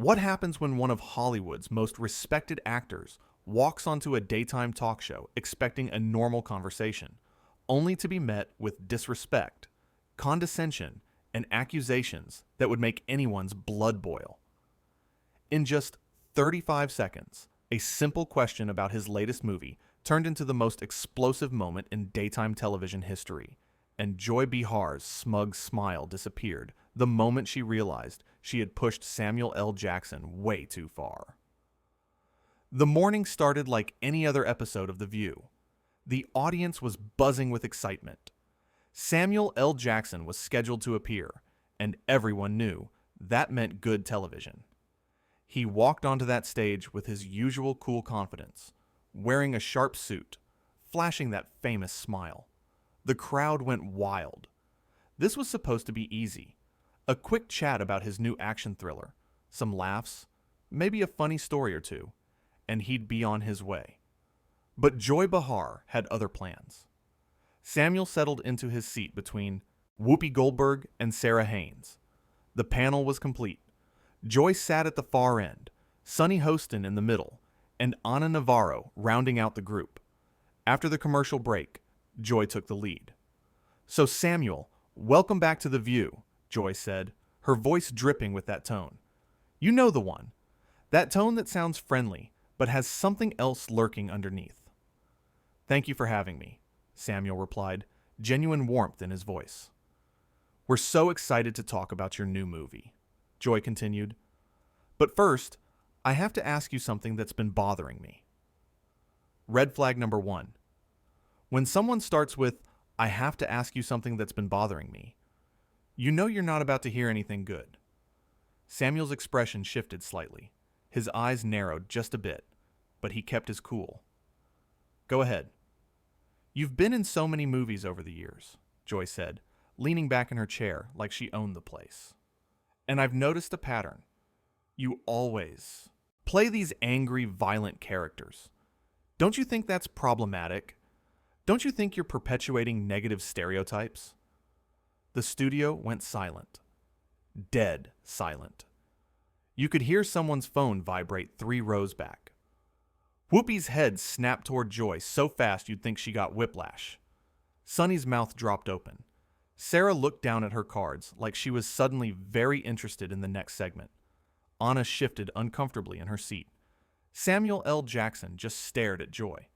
What happens when one of Hollywood's most respected actors walks onto a daytime talk show expecting a normal conversation, only to be met with disrespect, condescension, and accusations that would make anyone's blood boil? In just 35 seconds, a simple question about his latest movie turned into the most explosive moment in daytime television history, and Joy Behar's smug smile disappeared the moment she realized she had pushed Samuel L. Jackson way too far. The morning started like any other episode of The View. The audience was buzzing with excitement. Samuel L. Jackson was scheduled to appear, and everyone knew that meant good television. He walked onto that stage with his usual cool confidence, wearing a sharp suit, flashing that famous smile. The crowd went wild. This was supposed to be easy. A quick chat about his new action thriller, some laughs, maybe a funny story or two, and he'd be on his way. But Joy Behar had other plans. Samuel settled into his seat between Whoopi Goldberg and Sarah Haynes. The panel was complete. Joy sat at the far end, Sonny Hostin in the middle, and Ana Navarro rounding out the group. After the commercial break, Joy took the lead. "So Samuel, welcome back to The View," Joy said, her voice dripping with that tone. "You know the one. That tone that sounds friendly, but has something else lurking underneath." "Thank you for having me," Samuel replied, genuine warmth in his voice. "We're so excited to talk about your new movie," Joy continued. "But first, I have to ask you something that's been bothering me." Red flag number 1. When someone starts with, "I have to ask you something that's been bothering me," you know you're not about to hear anything good. Samuel's expression shifted slightly. His eyes narrowed just a bit, but he kept his cool. "Go ahead." "You've been in so many movies over the years," Joy said, leaning back in her chair like she owned the place. "And I've noticed a pattern. You always play these angry, violent characters. Don't you think that's problematic? Don't you think you're perpetuating negative stereotypes?" The studio went silent. Dead silent. You could hear someone's phone vibrate 3 rows back. Whoopi's head snapped toward Joy so fast you'd think she got whiplash. Sonny's mouth dropped open. Sarah looked down at her cards like she was suddenly very interested in the next segment. Anna shifted uncomfortably in her seat. Samuel L. Jackson just stared at Joy.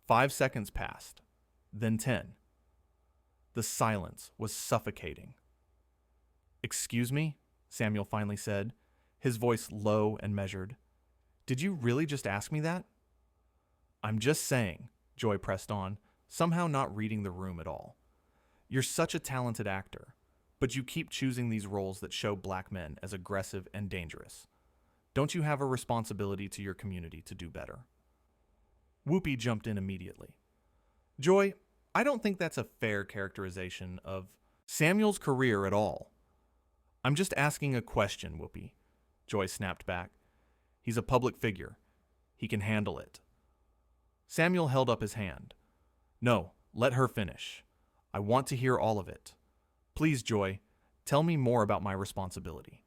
5 seconds passed, then 10. The silence was suffocating. "Excuse me?" Samuel finally said, his voice low and measured. "Did you really just ask me that?" "I'm just saying," Joy pressed on, somehow not reading the room at all. "You're such a talented actor, but you keep choosing these roles that show black men as aggressive and dangerous. Don't you have a responsibility to your community to do better?" Whoopi jumped in immediately. "Joy, I don't think that's a fair characterization of Samuel's career at all." "I'm just asking a question, Whoopi," Joy snapped back. "He's a public figure. He can handle it." Samuel held up his hand. "No, let her finish. I want to hear all of it. Please, Joy, tell me more about my responsibility."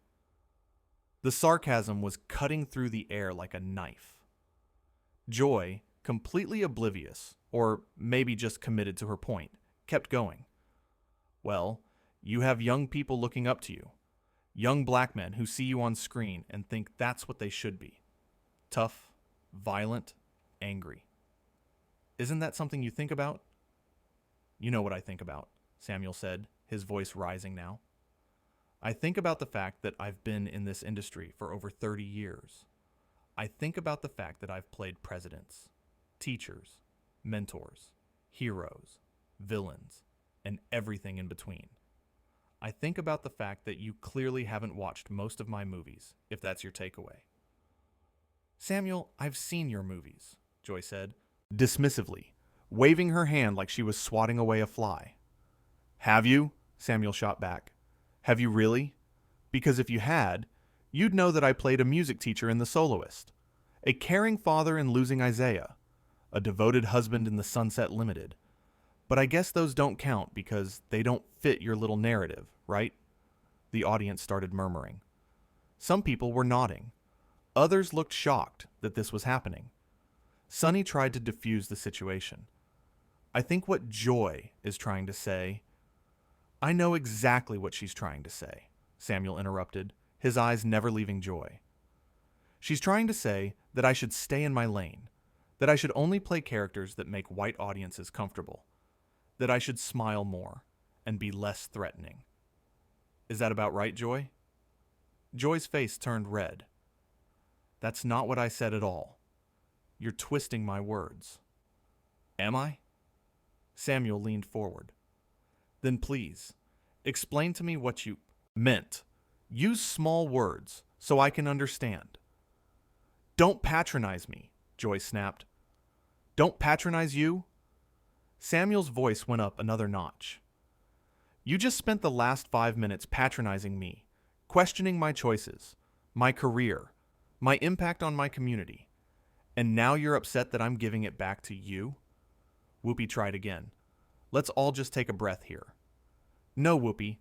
The sarcasm was cutting through the air like a knife. Joy, completely oblivious, or maybe just committed to her point, kept going. "Well, you have young people looking up to you. Young black men who see you on screen and think that's what they should be. Tough, violent, angry. Isn't that something you think about?" "You know what I think about," Samuel said, his voice rising now. "I think about the fact that I've been in this industry for over 30 years. I think about the fact that I've played presidents, teachers, mentors, heroes, villains, and everything in between. I think about the fact that you clearly haven't watched most of my movies, if that's your takeaway." "Samuel, I've seen your movies," Joy said, dismissively, waving her hand like she was swatting away a fly. "Have you?" Samuel shot back. "Have you really? Because if you had, you'd know that I played a music teacher in The Soloist, a caring father in Losing Isaiah, a devoted husband in The Sunset Limited. But I guess those don't count because they don't fit your little narrative, right?" The audience started murmuring. Some people were nodding. Others looked shocked that this was happening. Sunny tried to diffuse the situation. I think what Joy is trying to say... I know exactly what she's trying to say, Samuel interrupted, his eyes never leaving Joy. She's trying to say that I should stay in my lane, that I should only play characters that make white audiences comfortable, that I should smile more and be less threatening. Is that about right, Joy? Joy's face turned red. That's not what I said at all. You're twisting my words. Am I? Samuel leaned forward. Then please, explain to me what you meant. Use small words so I can understand. Don't patronize me, Joy snapped. Don't patronize you? Samuel's voice went up another notch. You just spent the last 5 minutes patronizing me, questioning my choices, my career, my impact on my community, and now you're upset that I'm giving it back to you? Whoopi tried again. Let's all just take a breath here. No, Whoopi,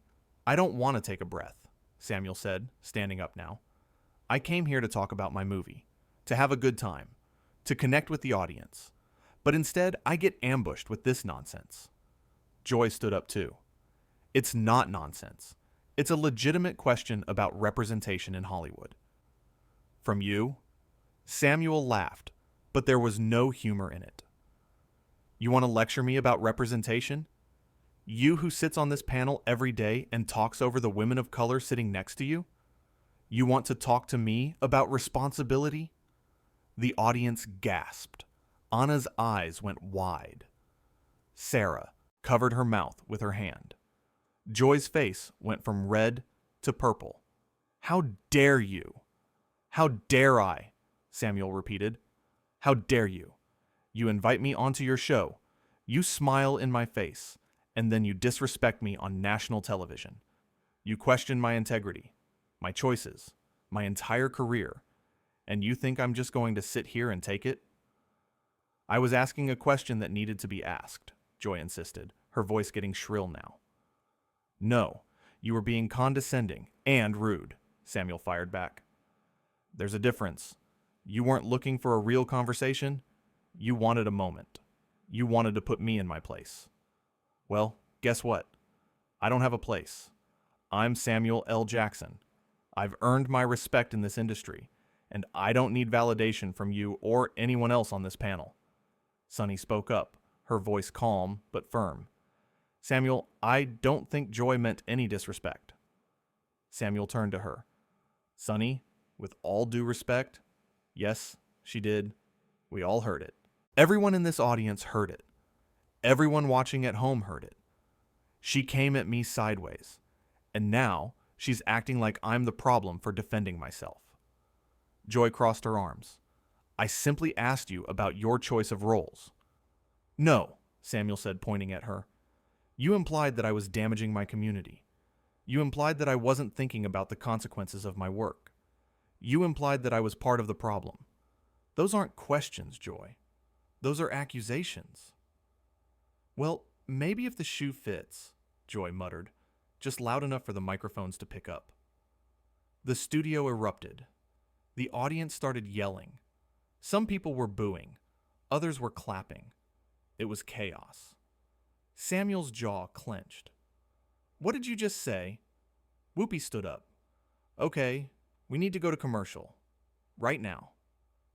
I don't want to take a breath, Samuel said, standing up now. I came here to talk about my movie, to have a good time, to connect with the audience. But instead, I get ambushed with this nonsense. Joy stood up too. It's not nonsense. It's a legitimate question about representation in Hollywood. From you? Samuel laughed, but there was no humor in it. You want to lecture me about representation? You who sits on this panel every day and talks over the women of color sitting next to you? You want to talk to me about responsibility? The audience gasped. Anna's eyes went wide. Sarah covered her mouth with her hand. Joy's face went from red to purple. How dare you? How dare I? Samuel repeated. How dare you? You invite me onto your show. You smile in my face, and then you disrespect me on national television. You question my integrity, my choices, my entire career, and you think I'm just going to sit here and take it? I was asking a question that needed to be asked, Joy insisted, her voice getting shrill now. No, you were being condescending and rude, Samuel fired back. There's a difference. You weren't looking for a real conversation. You wanted a moment. You wanted to put me in my place. Well, guess what? I don't have a place. I'm Samuel L. Jackson. I've earned my respect in this industry, and I don't need validation from you or anyone else on this panel. Sunny spoke up, her voice calm but firm. Samuel, I don't think Joy meant any disrespect. Samuel turned to her. Sunny, with all due respect, yes, she did. We all heard it. Everyone in this audience heard it. Everyone watching at home heard it. She came at me sideways, and now she's acting like I'm the problem for defending myself. Joy crossed her arms. I simply asked you about your choice of roles. No, Samuel said, pointing at her. You implied that I was damaging my community. You implied that I wasn't thinking about the consequences of my work. You implied that I was part of the problem. Those aren't questions, Joy. Those are accusations. Well, maybe if the shoe fits, Joy muttered, just loud enough for the microphones to pick up. The studio erupted. The audience started yelling. Some people were booing. Others were clapping. It was chaos. Samuel's jaw clenched. What did you just say? Whoopi stood up. Okay, we need to go to commercial. Right now.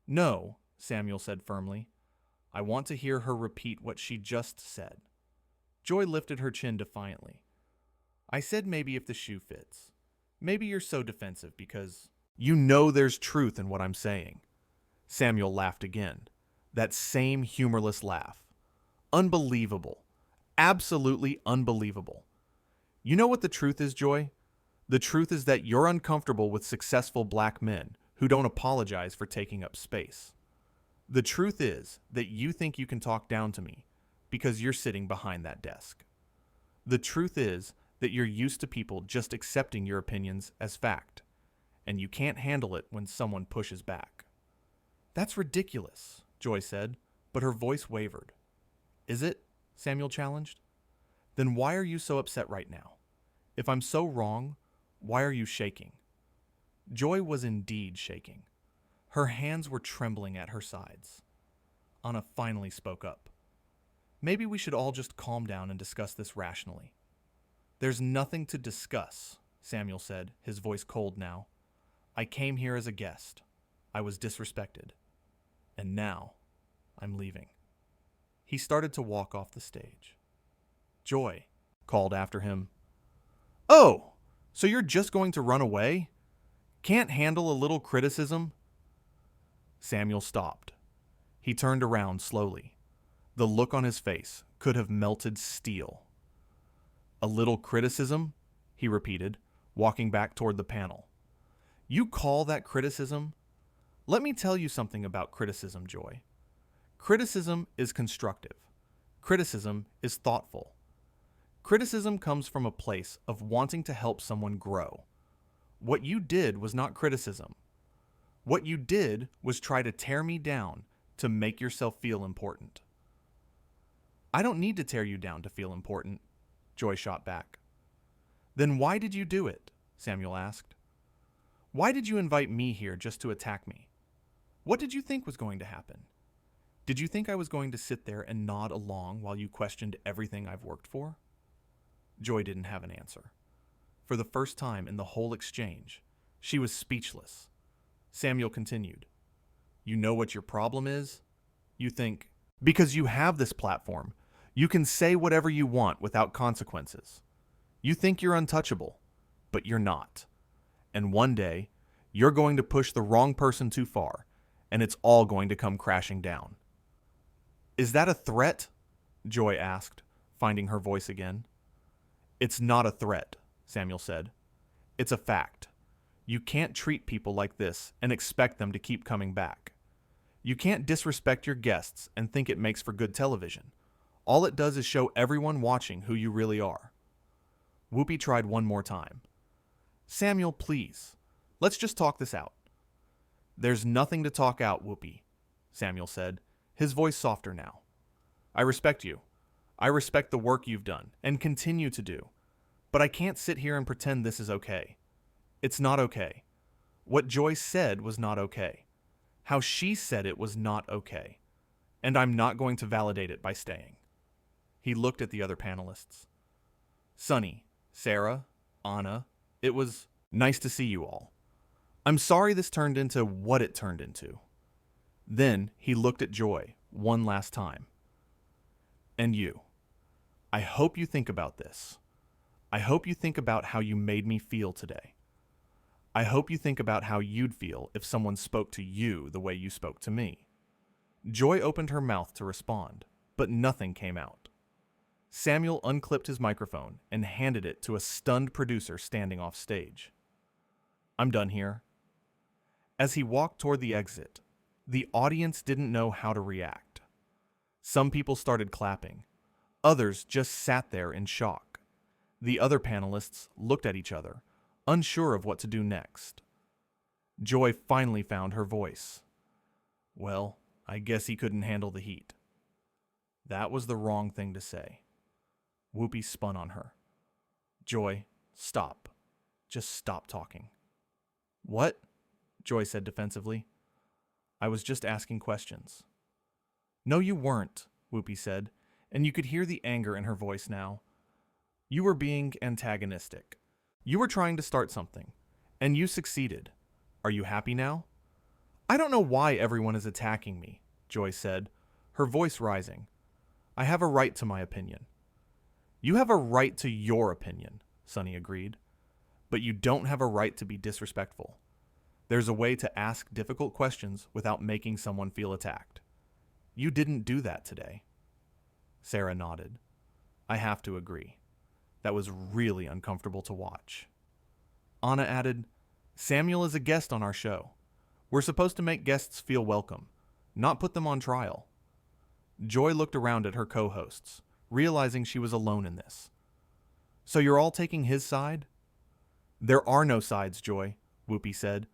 No, Samuel said firmly. I want to hear her repeat what she just said. Joy lifted her chin defiantly. I said maybe if the shoe fits. Maybe you're so defensive because you know there's truth in what I'm saying. Samuel laughed again. That same humorless laugh. Unbelievable. Absolutely unbelievable. You know what the truth is, Joy? The truth is that you're uncomfortable with successful black men who don't apologize for taking up space. The truth is that you think you can talk down to me because you're sitting behind that desk. The truth is that you're used to people just accepting your opinions as fact, and you can't handle it when someone pushes back. That's ridiculous, Joy said, but her voice wavered. Is it? Samuel challenged. Then why are you so upset right now? If I'm so wrong, why are you shaking? Joy was indeed shaking. Her hands were trembling at her sides. Anna finally spoke up. Maybe we should all just calm down and discuss this rationally. There's nothing to discuss, Samuel said, his voice cold now. I came here as a guest. I was disrespected. And now, I'm leaving. He started to walk off the stage. Joy called after him. Oh, so you're just going to run away? Can't handle a little criticism? Samuel stopped. He turned around slowly. The look on his face could have melted steel. A little criticism? He repeated, walking back toward the panel. You call that criticism? Let me tell you something about criticism, Joy. Criticism is constructive. Criticism is thoughtful. Criticism comes from a place of wanting to help someone grow. What you did was not criticism. What you did was try to tear me down to make yourself feel important. I don't need to tear you down to feel important, Joy shot back. Then why did you do it? Samuel asked. Why did you invite me here just to attack me? What did you think was going to happen? Did you think I was going to sit there and nod along while you questioned everything I've worked for? Joy didn't have an answer. For the first time in the whole exchange, she was speechless. Samuel continued. You know what your problem is? You think, because you have this platform, you can say whatever you want without consequences. You think you're untouchable, but you're not. And one day, you're going to push the wrong person too far, and it's all going to come crashing down. Is that a threat? Joy asked, finding her voice again. It's not a threat, Samuel said. It's a fact. You can't treat people like this and expect them to keep coming back. You can't disrespect your guests and think it makes for good television. All it does is show everyone watching who you really are. Whoopi tried one more time. Samuel, please. Let's just talk this out. There's nothing to talk out, Whoopi, Samuel said, his voice softer now. I respect you. I respect the work you've done and continue to do. But I can't sit here and pretend this is okay. It's not okay. What Joy said was not okay. How she said it was not okay. And I'm not going to validate it by staying. He looked at the other panelists. Sunny, Sarah, Anna, it was nice to see you all. I'm sorry this turned into what it turned into. Then he looked at Joy one last time. And you. I hope you think about this. I hope you think about how you made me feel today. I hope you think about how you'd feel if someone spoke to you the way you spoke to me. Joy opened her mouth to respond, but nothing came out. Samuel unclipped his microphone and handed it to a stunned producer standing off stage. I'm done here. As he walked toward the exit, the audience didn't know how to react. Some people started clapping. Others just sat there in shock. The other panelists looked at each other, unsure of what to do next. Joy finally found her voice. Well, I guess he couldn't handle the heat. That was the wrong thing to say. Whoopi spun on her. Joy, stop. Just stop talking. What? Joy said defensively. I was just asking questions. No, you weren't, Whoopi said, and you could hear the anger in her voice now. You were being antagonistic. You were trying to start something, and you succeeded. Are you happy now? I don't know why everyone is attacking me, Joy said, her voice rising. I have a right to my opinion. You have a right to your opinion, Sunny agreed, but you don't have a right to be disrespectful. There's a way to ask difficult questions without making someone feel attacked. You didn't do that today. Sarah nodded. I have to agree. That was really uncomfortable to watch. Anna added, Samuel is a guest on our show. We're supposed to make guests feel welcome, not put them on trial. Joy looked around at her co-hosts, realizing she was alone in this. So you're all taking his side? There are no sides, Joy, Whoopi said.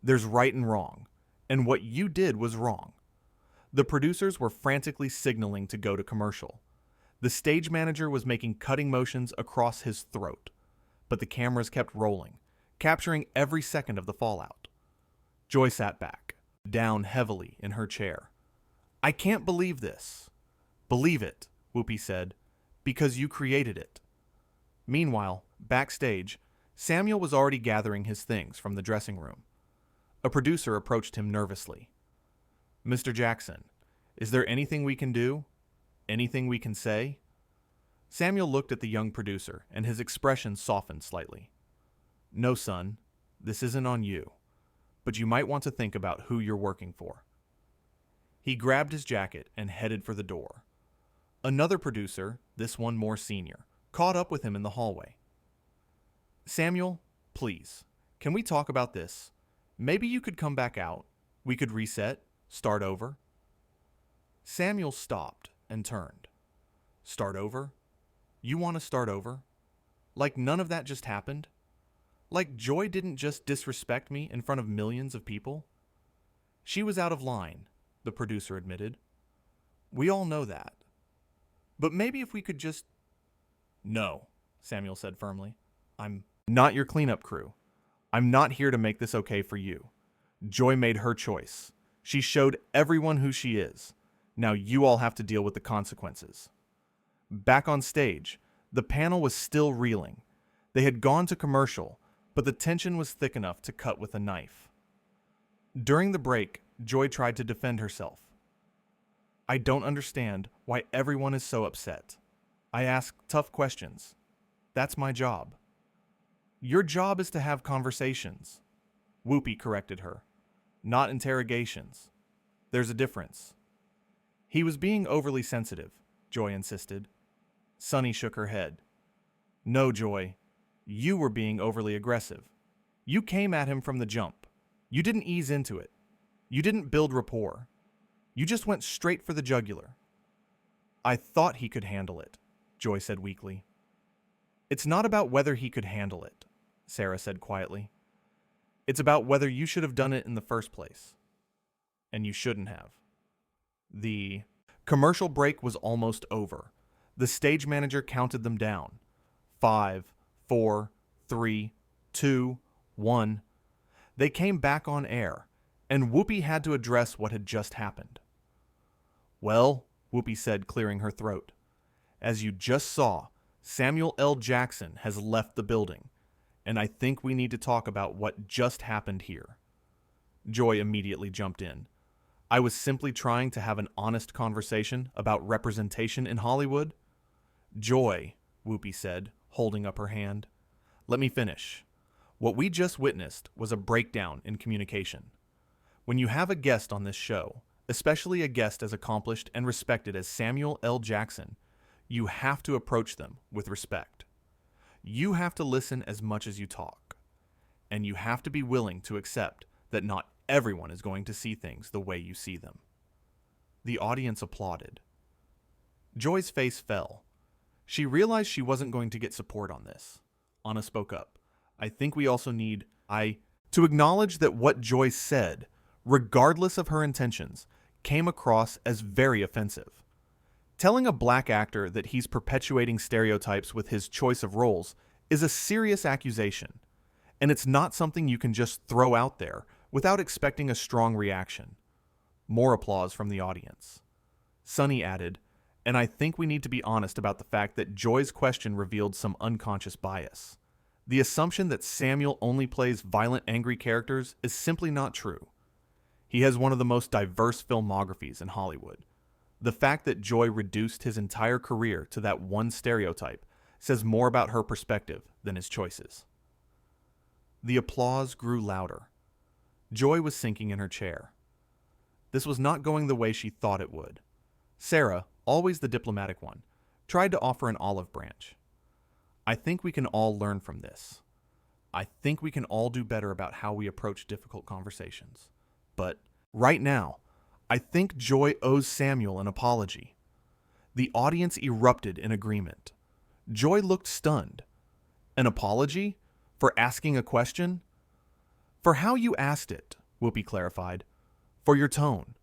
There's right and wrong, and what you did was wrong. The producers were frantically signaling to go to commercial. The stage manager was making cutting motions across his throat, but the cameras kept rolling, capturing every second of the fallout. Joy sat back, down heavily in her chair. I can't believe this. Believe it, Whoopi said, because you created it. Meanwhile, backstage, Samuel was already gathering his things from the dressing room. A producer approached him nervously. Mr. Jackson, is there anything we can do? Anything we can say? Samuel looked at the young producer, and his expression softened slightly. No, son, this isn't on you, but you might want to think about who you're working for. He grabbed his jacket and headed for the door. Another producer, this one more senior, caught up with him in the hallway. Samuel, please, can we talk about this? Maybe you could come back out. We could reset, start over. Samuel stopped and turned. Start over? You want to start over? Like none of that just happened? Like Joy didn't just disrespect me in front of millions of people? She was out of line, the producer admitted. We all know that. But maybe if we could just... No, Samuel said firmly. I'm not your cleanup crew. I'm not here to make this okay for you. Joy made her choice. She showed everyone who she is. Now you all have to deal with the consequences. Back on stage, the panel was still reeling. They had gone to commercial, but the tension was thick enough to cut with a knife. During the break, Joy tried to defend herself. I don't understand why everyone is so upset. I ask tough questions. That's my job. Your job is to have conversations. Whoopi corrected her. Not interrogations. There's a difference. He was being overly sensitive, Joy insisted. Sunny shook her head. No, Joy. You were being overly aggressive. You came at him from the jump. You didn't ease into it. You didn't build rapport. You just went straight for the jugular. I thought he could handle it, Joy said weakly. It's not about whether he could handle it, Sarah said quietly. It's about whether you should have done it in the first place. And you shouldn't have. The commercial break was almost over. The stage manager counted them down. 5, 4, 3, 2, 1. They came back on air, and Whoopi had to address what had just happened. Well, Whoopi said, clearing her throat, as you just saw, Samuel L. Jackson has left the building, and I think we need to talk about what just happened here. Joy immediately jumped in. I was simply trying to have an honest conversation about representation in Hollywood. Joy, Whoopi said, holding up her hand. Let me finish. What we just witnessed was a breakdown in communication. When you have a guest on this show, especially a guest as accomplished and respected as Samuel L. Jackson, you have to approach them with respect. You have to listen as much as you talk. And you have to be willing to accept that not everyone is going to see things the way you see them. The audience applauded. Joy's face fell. She realized she wasn't going to get support on this. Anna spoke up. I think we also need to acknowledge that what Joy said, regardless of her intentions, came across as very offensive. Telling a black actor that he's perpetuating stereotypes with his choice of roles is a serious accusation, and it's not something you can just throw out there without expecting a strong reaction. More applause from the audience. Sunny added, and I think we need to be honest about the fact that Joy's question revealed some unconscious bias. The assumption that Samuel only plays violent, angry characters is simply not true. He has one of the most diverse filmographies in Hollywood. The fact that Joy reduced his entire career to that one stereotype says more about her perspective than his choices. The applause grew louder. Joy was sinking in her chair. This was not going the way she thought it would. Sarah, always the diplomatic one, tried to offer an olive branch. I think we can all learn from this. I think we can all do better about how we approach difficult conversations. But right now, I think Joy owes Samuel an apology. The audience erupted in agreement. Joy looked stunned. An apology? For asking a question? For how you asked it, Whoopi clarified. For your tone.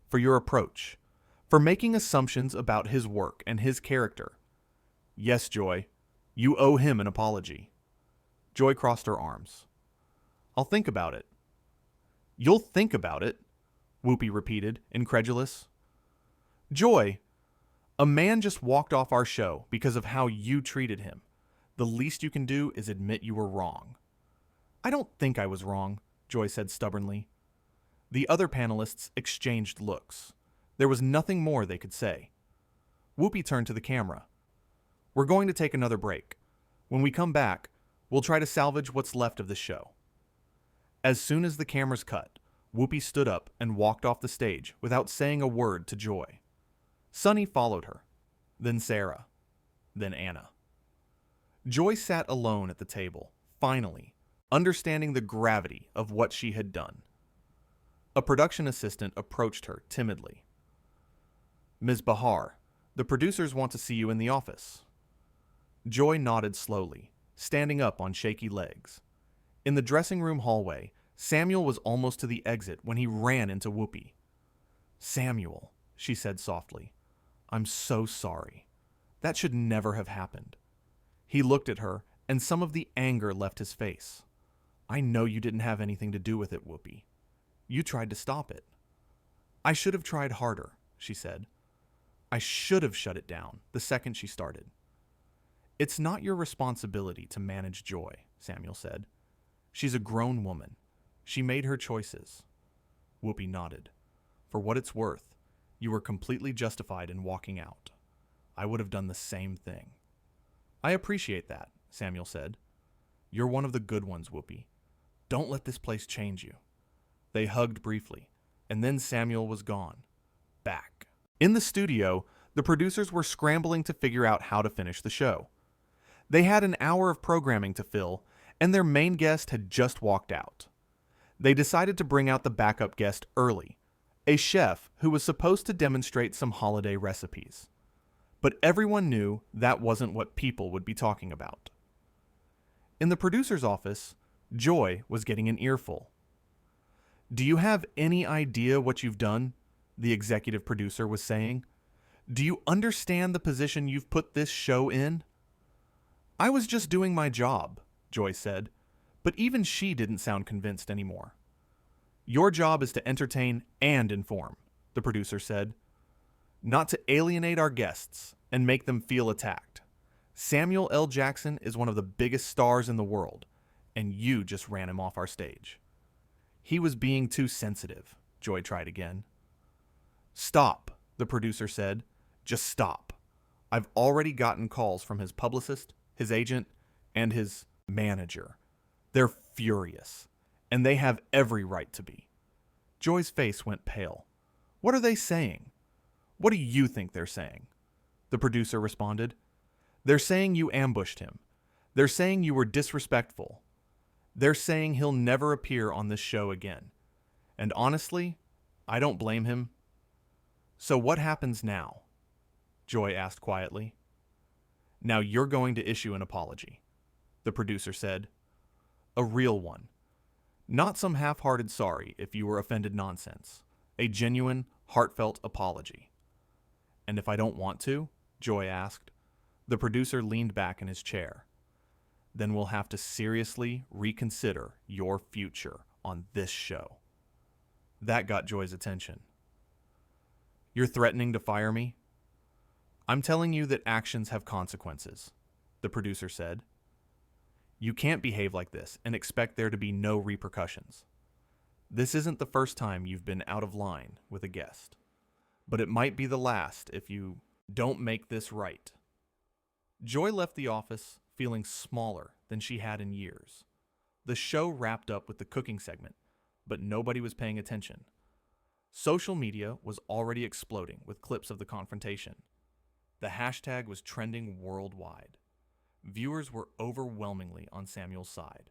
For your approach. For making assumptions about his work and his character. Yes, Joy, you owe him an apology. Joy crossed her arms. I'll think about it. You'll think about it, Whoopi repeated, incredulous. Joy, a man just walked off our show because of how you treated him. The least you can do is admit you were wrong. I don't think I was wrong, Joy said stubbornly. The other panelists exchanged looks. There was nothing more they could say. Whoopi turned to the camera. We're going to take another break. When we come back, we'll try to salvage what's left of the show. As soon as the cameras cut, Whoopi stood up and walked off the stage without saying a word to Joy. Sunny followed her, then Sarah, then Anna. Joy sat alone at the table, finally, understanding the gravity of what she had done. A production assistant approached her timidly. Ms. Behar, the producers want to see you in the office. Joy nodded slowly, standing up on shaky legs. In the dressing room hallway, Samuel was almost to the exit when he ran into Whoopi. Samuel, she said softly, I'm so sorry. That should never have happened. He looked at her, and some of the anger left his face. I know you didn't have anything to do with it, Whoopi. You tried to stop it. I should have tried harder, she said. I should have shut it down the second she started. It's not your responsibility to manage Joy, Samuel said. She's a grown woman. She made her choices. Whoopi nodded. For what it's worth, you were completely justified in walking out. I would have done the same thing. I appreciate that, Samuel said. You're one of the good ones, Whoopi. Don't let this place change you. They hugged briefly, and then Samuel was gone. Back. In the studio, the producers were scrambling to figure out how to finish the show. They had an hour of programming to fill, and their main guest had just walked out. They decided to bring out the backup guest early, a chef who was supposed to demonstrate some holiday recipes. But everyone knew that wasn't what people would be talking about. In the producer's office, Joy was getting an earful. Do you have any idea what you've done? The executive producer was saying. Do you understand the position you've put this show in? I was just doing my job, Joy said, but even she didn't sound convinced anymore. Your job is to entertain and inform, the producer said, not to alienate our guests and make them feel attacked. Samuel L. Jackson is one of the biggest stars in the world, and you just ran him off our stage. He was being too sensitive, Joy tried again. Stop, the producer said. Just stop. I've already gotten calls from his publicist, his agent, and his manager. They're furious, and they have every right to be. Joy's face went pale. What are they saying? What do you think they're saying? The producer responded. They're saying you ambushed him. They're saying you were disrespectful. They're saying he'll never appear on this show again. And honestly, I don't blame him. So what happens now? Joy asked quietly. Now you're going to issue an apology, the producer said. A real one. Not some half-hearted sorry if you were offended nonsense. A genuine, heartfelt apology. And if I don't want to? Joy asked. The producer leaned back in his chair. Then we'll have to seriously reconsider your future on this show. That got Joy's attention. You're threatening to fire me? I'm telling you that actions have consequences, the producer said. You can't behave like this and expect there to be no repercussions. This isn't the first time you've been out of line with a guest, but it might be the last if you don't make this right. Joy left the office feeling smaller than she had in years. The show wrapped up with the cooking segment, but nobody was paying attention. Social media was already exploding with clips of the confrontation. The hashtag was trending worldwide. Viewers were overwhelmingly on Samuel's side.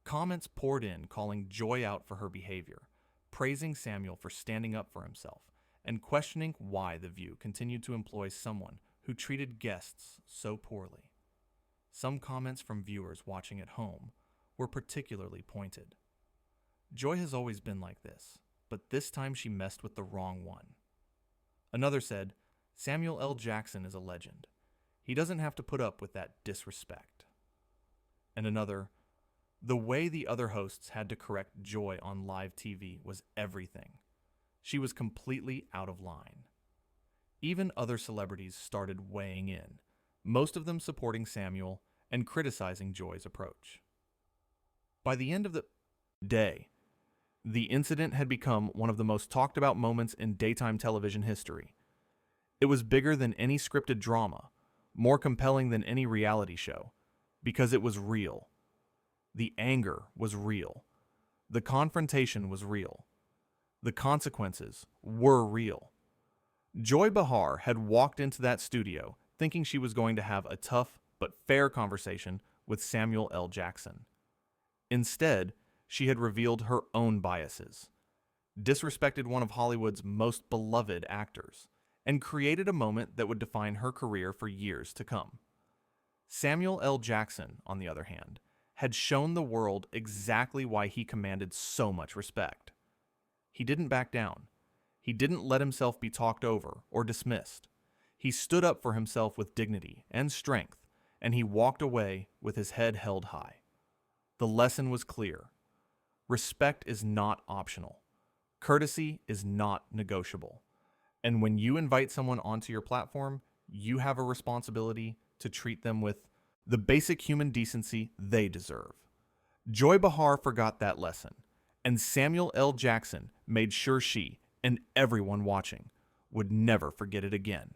Comments poured in calling Joy out for her behavior, praising Samuel for standing up for himself, and questioning why The View continued to employ someone who treated guests so poorly. Some comments from viewers watching at home were particularly pointed. Joy has always been like this, but this time she messed with the wrong one. Another said, Samuel L. Jackson is a legend. He doesn't have to put up with that disrespect. And another, The way the other hosts had to correct Joy on live TV was everything. She was completely out of line. Even other celebrities started weighing in, most of them supporting Samuel and criticizing Joy's approach. By the end of the day, the incident had become one of the most talked about moments in daytime television history. It was bigger than any scripted drama, more compelling than any reality show, because it was real. The anger was real. The confrontation was real. The consequences were real. Joy Behar had walked into that studio thinking she was going to have a tough but fair conversation with Samuel L. Jackson. Instead, she had revealed her own biases, disrespected one of Hollywood's most beloved actors, and created a moment that would define her career for years to come. Samuel L. Jackson, on the other hand, had shown the world exactly why he commanded so much respect. He didn't back down. He didn't let himself be talked over or dismissed. He stood up for himself with dignity and strength, and he walked away with his head held high. The lesson was clear. Respect is not optional. Courtesy is not negotiable. And when you invite someone onto your platform, you have a responsibility to treat them with the basic human decency they deserve. Joy Behar forgot that lesson, and Samuel L. Jackson made sure she, and everyone watching, would never forget it again.